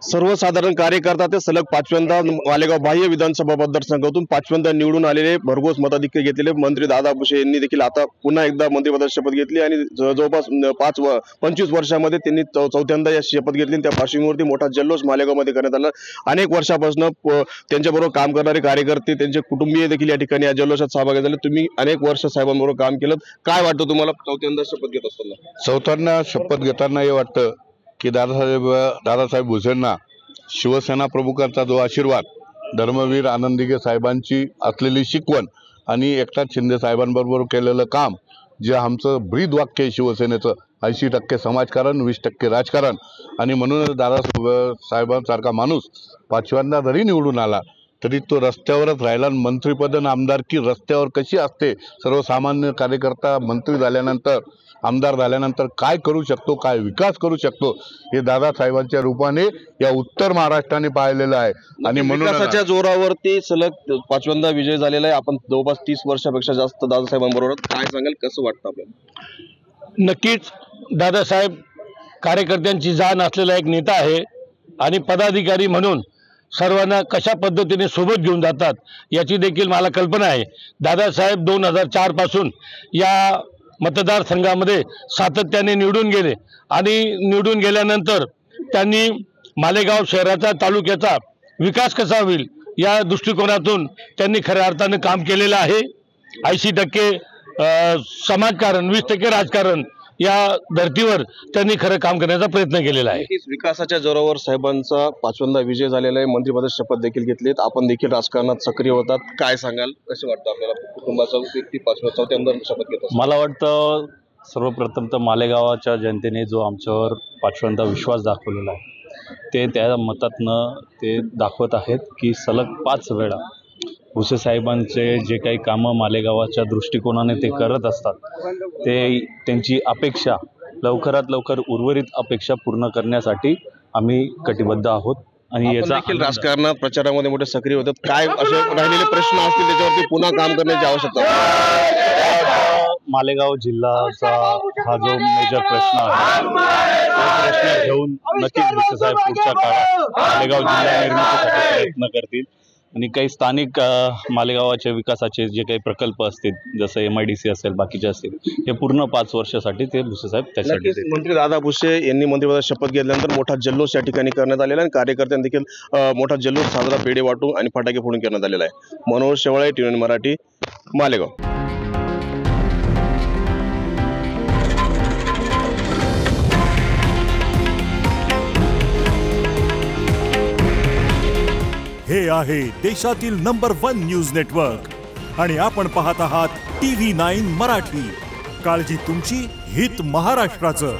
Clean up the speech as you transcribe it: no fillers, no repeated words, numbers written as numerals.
सर्वसाधारण कार्यकर्ता ते सलग पाचव्यांदा मालेगाव बाह्य विधानसभा मतदारसंघातून पाचव्यांदा निवडून आलेले भरघोस मताधिक्य घेतलेले मंत्री दादा भुसे यांनी देखील आता पुन्हा एकदा मंत्रिपदाची शपथ घेतली आणि जवळपास 25 वर्षांमध्ये त्यांनी चौथ्यांदा या शपथ घेतली। त्या पार्श्वभूमीवरती मोठा जल्लोष मालेगावमध्ये करण्यात आला। अनेक वर्षापासून त्यांच्याबरोबर काम करणारे कार्यकर्ते त्यांचे कुटुंबीय देखील या ठिकाणी या जल्लोषात सहभागी झाले। तुम्ही अनेक वर्ष साहेबांबरोबर काम केलं, काय वाटतं तुम्हाला चौथ्यांदा शपथ घेत असताना? चौथ्यांदा शपथ घेताना हे वाटतं की दादासाहेब भुसेंना शिवसेना प्रमुखांचा जो आशीर्वाद, धर्मवीर आनंदीगे साहेबांची असलेली शिकवण आणि एकनाथ शिंदे साहेबांबरोबर केलेलं काम, जे आमचं ब्रीद वाक्य आहे शिवसेनेचं, 80% समाजकारण 20% राजकारण, आणि म्हणूनच दादासाहेबांसारखा माणूस पाचव्यांदा जरी निवडून आला तरी तो रस्त्यावरच राहिला। मंत्रिपद आणि आमदारकी रस्त्यावर कशी असते, सर्वसामान्य कार्यकर्ता मंत्री झाल्यानंतर, आमदार झाल्यानंतर काय करू शकतो, काय विकास करू शकतो, हे दादासाहेबांच्या रूपाने या उत्तर महाराष्ट्राने पाहिलेलं आहे। आणि म्हणून विकासाच्या जोरावरती सलग पाचव्यांदा विजय झालेला आहे। आपण जवळपास 30 वर्षापेक्षा जास्त दादासाहेबांबरोबर, काय सांगाल, कसं वाटतं आपल्याला? नक्कीच दादासाहेब कार्यकर्त्यांची जाण असलेला एक नेता आहे आणि पदाधिकारी म्हणून सर्वांना कशा पद्धतीने सोबत घेऊन जातात याची देखील मला कल्पना आहे। दादासाहेब 2004 पासून या मतदारसंघामध्ये सातत्याने निवडून गेले आणि निवडून गेल्यानंतर त्यांनी मालेगाव शहराचा, तालुक्याचा विकास कसा होईल या दृष्टिकोनातून त्यांनी खऱ्या अर्थाने काम केलेलं आहे। 80% समाजकारण, 20% राजकारण या धर्तीवर त्यांनी खरं काम करण्याचा प्रयत्न केलेला आहे। विकासाच्या जोरावर साहेबांचा पाचव्यांदा विजय झालेला आहे, मंत्रिपदाची शपथ देखील घेतलीत, आपण देखील राजकारणात सक्रिय होतात, काय सांगाल, कसं वाटतं आपल्याला कुटुंबाचा व्यक्ती चौथ्यांदा शपथ घेत? मला वाटतं सर्वप्रथम तर मालेगावाच्या जनतेने जो आमच्यावर पाचव्यांदा विश्वास दाखवलेला आहे ते त्या मतातनं ते दाखवत आहेत की सलग 5 वेळा भुसे साहेबांचे जे काही कामं मालेगावाच्या दृष्टिकोनाने ते करत असतात, ते त्यांची अपेक्षा लवकरात लवकर उर्वरित अपेक्षा पूर्ण करण्यासाठी आम्ही कटिबद्ध आहोत। आणि याचा राजकारणात प्रचारामध्ये मोठे सक्रिय होतात, काय असे राहिलेले प्रश्न असतील त्याच्यावरती पुन्हा काम करण्याची आवश्यकता? मालेगाव जिल्ह्याचा हा जो मेजर प्रश्न आहे तो प्रश्न घेऊन नक्कीच भुसे साहेब पुढच्या काळात मालेगाव जिल्हा निर्मितीसाठी प्रयत्न करतील आणि काही स्थानिक मालेगावाच्या विकासाचे जे काही प्रकल्प असतील, जसं MIDC असेल, बाकीचे असतील, हे पूर्ण 5 वर्षासाठी ते भुसे साहेब त्यासाठी। मंत्री दादा भुसे यांनी मंत्रिपदाची शपथ घेतल्यानंतर मोठा जल्लोष या ठिकाणी करण्यात आलेला आहे आणि कार्यकर्त्यांनी देखील मोठा जल्लोष साजरा, पेढे वाटून आणि फटाके फोडून करण्यात आलेला आहे। मनोज शेवाळे, TVN मराठी, मालेगाव। हे आहे देशातील नंबर 1 न्यूज नेटवर्क आणि आपण पाहत आहात TV9 मराठी। काळजी तुमची, हित महाराष्ट्राचं।